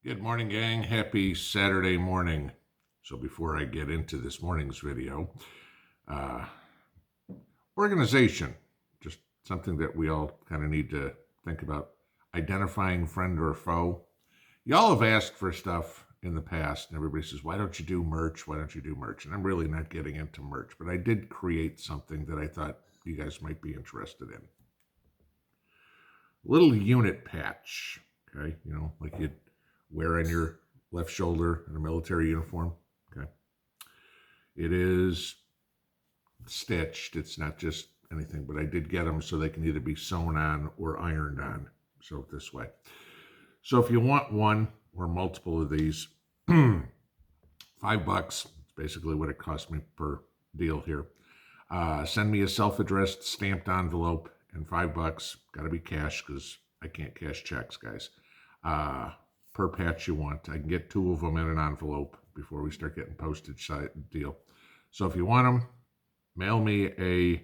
Good morning, gang. Happy Saturday morning. So before I get into this morning's video, uh, organization, just something that we all kind of need to think about. Identifying friend or foe. Y'all have asked for stuff in the past, and everybody says, why don't you do merch? Why don't you do merch? And I'm really not getting into merch, but I did create something that I thought you guys might be interested in. Little unit patch, okay? You know, like you'd wear on your left shoulder in a military uniform, okay? It is stitched. It's not just anything, but I did get them so they can either be sewn on or ironed on. So this way. So if you want one or multiple of these, $5, it's basically what it cost me per deal here. Send me a self-addressed stamped envelope and $5. Got to be cash because I can't cash checks, guys. Per patch you want. I can get 2 of them in an envelope before we start getting postage side deal. So if you want them, mail me a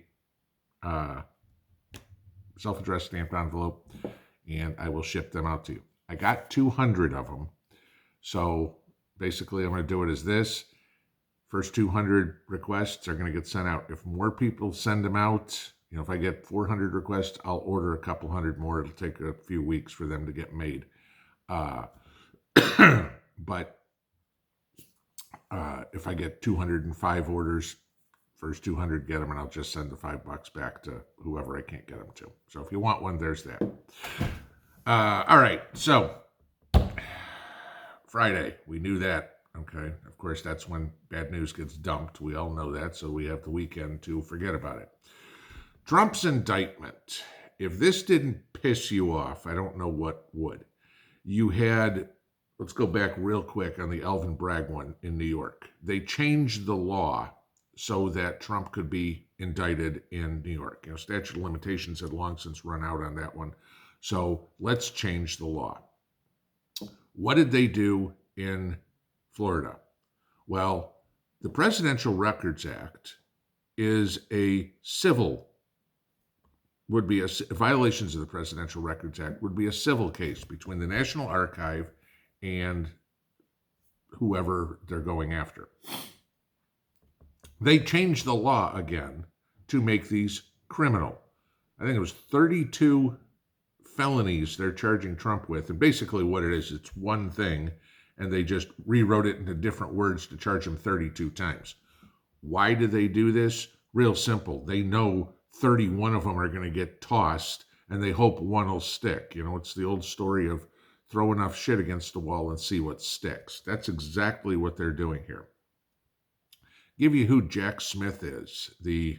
self-addressed stamped envelope and I will ship them out to you. I got 200 of them. So basically I'm going to do it as this. First 200 requests are going to get sent out. If more people send them out, you know, if I get 400 requests, I'll order a couple hundred more. It'll take a few weeks for them to get made. But if I get 205 orders, first 200 get them, and I'll just send the $5 back to whoever I can't get them to. So if you want one, there's that. All right, so Friday, we knew that. Okay, of course, that's when bad news gets dumped. We all know that, so we have the weekend to forget about it. Trump's indictment. If this didn't piss you off, I don't know what would. You had, let's go back real quick on the Alvin Bragg one in New York. They changed the law so that Trump could be indicted in New York. You know, statute of limitations had long since run out on that one. So let's change the law. What did they do in Florida? Well, the Presidential Records Act is a civil, would be a, violations of the Presidential Records Act would be a civil case between the National Archive and whoever they're going after. They changed the law again to make these criminal. I think it was 32 felonies they're charging Trump with. And basically what it is, it's one thing, and they just rewrote it into different words to charge him 32 times. Why do they do this? Real simple. They know 31 of them are going to get tossed, and they hope one will stick. You know, it's the old story of throw enough shit against the wall and see what sticks. That's exactly what they're doing here. Give you who Jack Smith is, the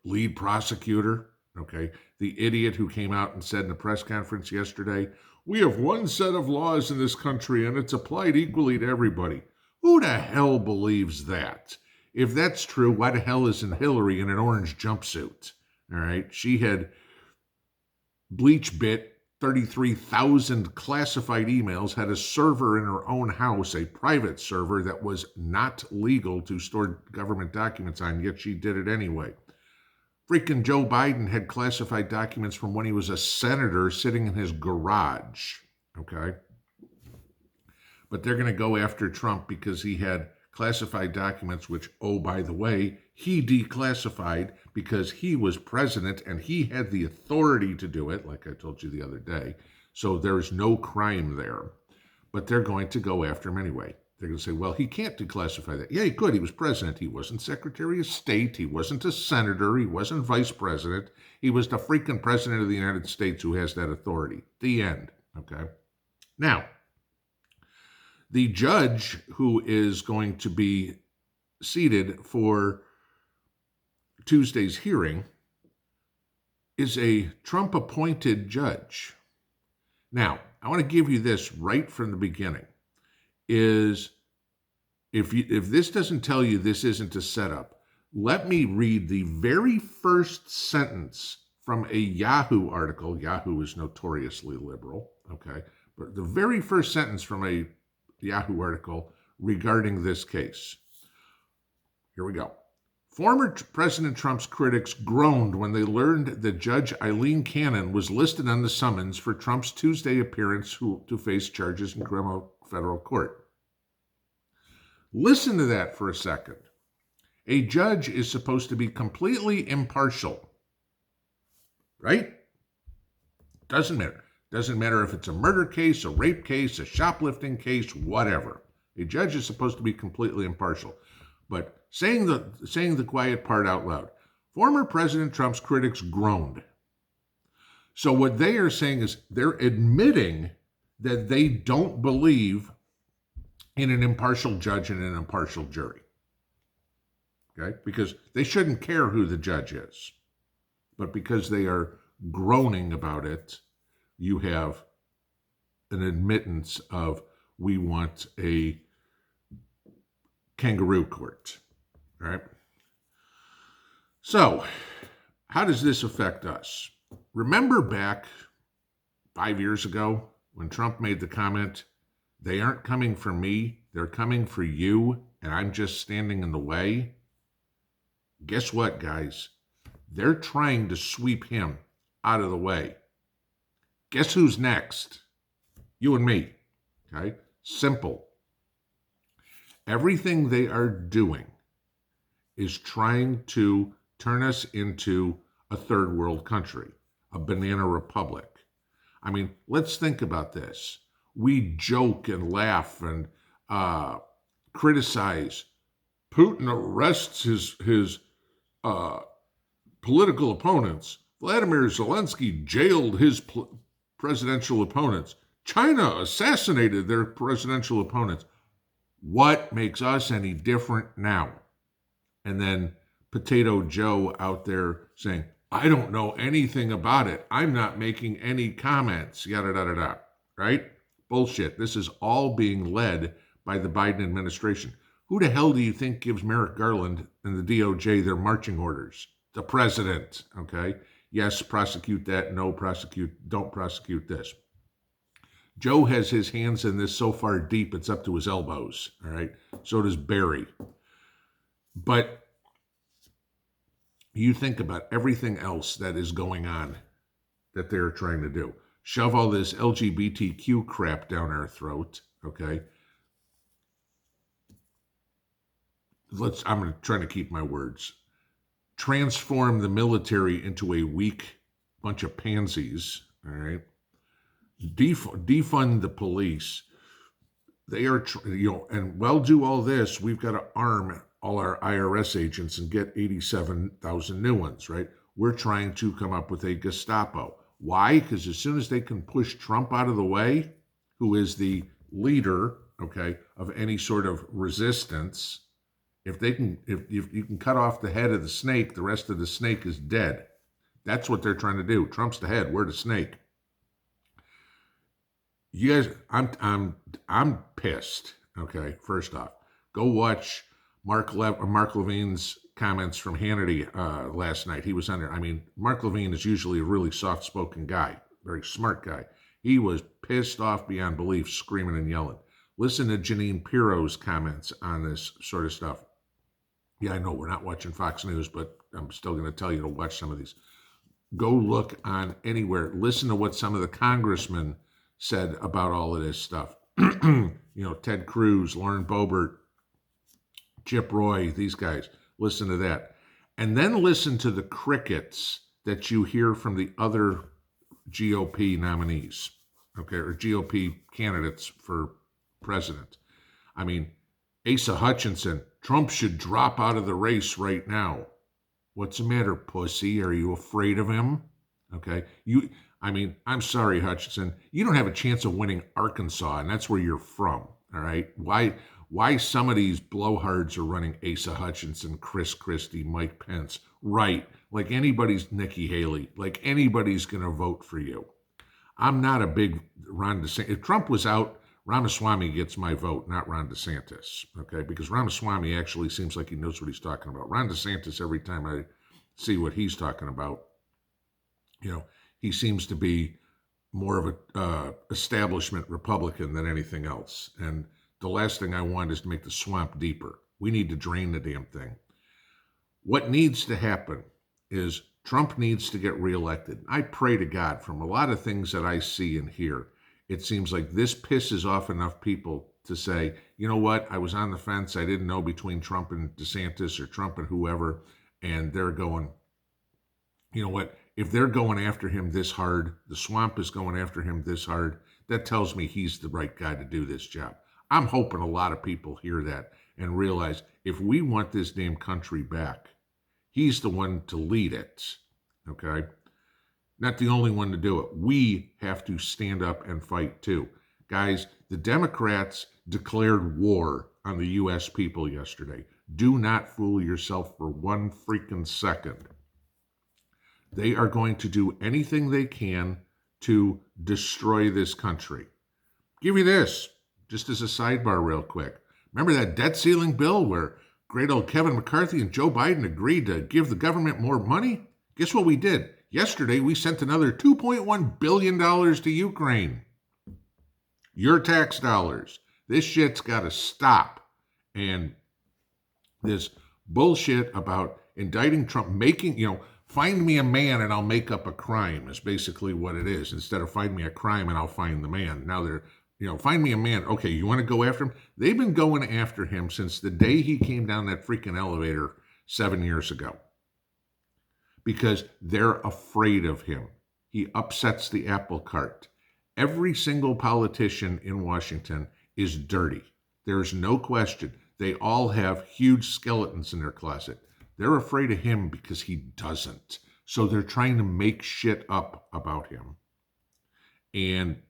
lead prosecutor, okay? The idiot who came out and said in a press conference yesterday, we have one set of laws in this country and it's applied equally to everybody. Who the hell believes that? If that's true, why the hell isn't Hillary in an orange jumpsuit? All right. She had bleach bit 33,000 classified emails, had a server in her own house, a private server that was not legal to store government documents on, yet she did it anyway. Freaking Joe Biden had classified documents from when he was a senator sitting in his garage. Okay. But they're going to go after Trump because he had classified documents, which, oh, by the way, he declassified because he was president and he had the authority to do it, like I told you the other day. So there's no crime there. But they're going to go after him anyway. They're going to say, well, he can't declassify that. Yeah, he could. He was president. He wasn't Secretary of State. He wasn't a senator. He wasn't vice president. He was the freaking president of the United States who has that authority. The end. Okay. Now, the judge who is going to be seated for Tuesday's hearing is a Trump-appointed judge. Now, I want to give you this right from the beginning. Is if this doesn't tell you this isn't a setup, let me read the very first sentence from a Yahoo article. Yahoo is notoriously liberal, okay? But the very first sentence from a Yahoo article regarding this case. Here we go. Former President Trump's critics groaned when they learned that Judge Eileen Cannon was listed on the summons for Trump's Tuesday appearance to face charges in criminal federal court. Listen to that for a second. A judge is supposed to be completely impartial, right? Doesn't matter. Doesn't matter if it's a murder case, a rape case, a shoplifting case, whatever. A judge is supposed to be completely impartial. But saying the quiet part out loud, former President Trump's critics groaned. So what they are saying is they're admitting that they don't believe in an impartial judge and an impartial jury. Okay? Because they shouldn't care who the judge is. But because they are groaning about it, you have an admittance of, we want a kangaroo court. All right? So, how does this affect us? Remember back 5 years ago when Trump made the comment, they aren't coming for me, they're coming for you, and I'm just standing in the way? Guess what, guys? They're trying to sweep him out of the way. Guess who's next? You and me. Okay? Simple. Everything they are doing is trying to turn us into a third world country, a banana republic. I mean, let's think about this. We joke and laugh and criticize. Putin arrests his political opponents. Vladimir Zelensky jailed his presidential opponents. China assassinated their presidential opponents. What makes us any different now? And then Potato Joe out there saying, I don't know anything about it. I'm not making any comments, yada, yada, yada, right? Bullshit. This is all being led by the Biden administration. Who the hell do you think gives Merrick Garland and the DOJ their marching orders? The president, okay? Yes, prosecute that. No, don't prosecute this. Joe has his hands in this so far deep, it's up to his elbows, all right? So does Barry. But you think about everything else that is going on that they're trying to do. Shove all this LGBTQ crap down our throat, okay? I'm trying to keep my words. Transform the military into a weak bunch of pansies, all right? Defund the police. They are, and while do all this, we've got to arm all our IRS agents and get 87,000 new ones, right? We're trying to come up with a Gestapo. Why? Because as soon as they can push Trump out of the way, who is the leader, okay, of any sort of resistance, if you can cut off the head of the snake, the rest of the snake is dead. That's what they're trying to do. Trump's the head, we're the snake. You guys, I'm pissed. Okay, first off, go watch Mark Levine's comments from Hannity last night. He was on there. I mean, Mark Levine is usually a really soft-spoken guy, very smart guy. He was pissed off beyond belief, screaming and yelling. Listen to Jeanine Pirro's comments on this sort of stuff. Yeah, I know we're not watching Fox News, but I'm still going to tell you to watch some of these. Go look on anywhere. Listen to what some of the congressmen said about all of this stuff. Ted Cruz, Lauren Boebert, Chip Roy, these guys. Listen to that. And then listen to the crickets that you hear from the other GOP nominees, okay, or GOP candidates for president. I mean, Asa Hutchinson, Trump should drop out of the race right now. What's the matter, pussy? Are you afraid of him? Okay. I'm sorry, Hutchinson. You don't have a chance of winning Arkansas, and that's where you're from. All right. Why some of these blowhards are running Asa Hutchinson, Chris Christie, Mike Pence? Right. Like anybody's Nikki Haley. Like anybody's going to vote for you. I'm not a big Ron DeSantis. If Trump was out, Ramaswamy gets my vote, not Ron DeSantis. Okay. Because Ramaswamy actually seems like he knows what he's talking about. Ron DeSantis, every time I see what he's talking about, he seems to be more of a establishment Republican than anything else. And the last thing I want is to make the swamp deeper. We need to drain the damn thing. What needs to happen is Trump needs to get reelected. I pray to God, from a lot of things that I see and hear, it seems like this pisses off enough people to say, you know what, I was on the fence. I didn't know between Trump and DeSantis or Trump and whoever. And they're going, you know what, if they're going after him this hard, the swamp is going after him this hard, that tells me he's the right guy to do this job. I'm hoping a lot of people hear that and realize if we want this damn country back, he's the one to lead it, okay? Not the only one to do it. We have to stand up and fight too. Guys, the Democrats declared war on the U.S. people yesterday. Do not fool yourself for one freaking second. They are going to do anything they can to destroy this country. Give you this, just as a sidebar real quick. Remember that debt ceiling bill where great old Kevin McCarthy and Joe Biden agreed to give the government more money? Guess what we did? Yesterday, we sent another $2.1 billion to Ukraine. Your tax dollars. This shit's got to stop. And this bullshit about indicting Trump, find me a man and I'll make up a crime is basically what it is. Instead of find me a crime and I'll find the man. Now they're, find me a man. Okay, you want to go after him? They've been going after him since the day he came down that freaking elevator 7 years ago. Because they're afraid of him. He upsets the apple cart. Every single politician in Washington is dirty. There's no question. They all have huge skeletons in their closet. They're afraid of him because he doesn't. So they're trying to make shit up about him. And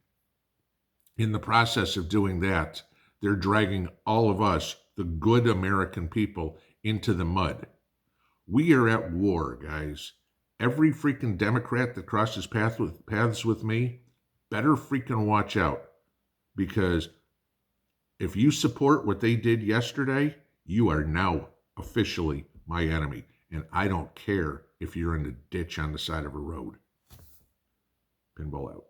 in the process of doing that, they're dragging all of us, the good American people, into the mud. We are at war, guys. Every freaking Democrat that crosses paths with me, better freaking watch out. Because if you support what they did yesterday, you are now officially my enemy. And I don't care if you're in a ditch on the side of a road. Pinball out.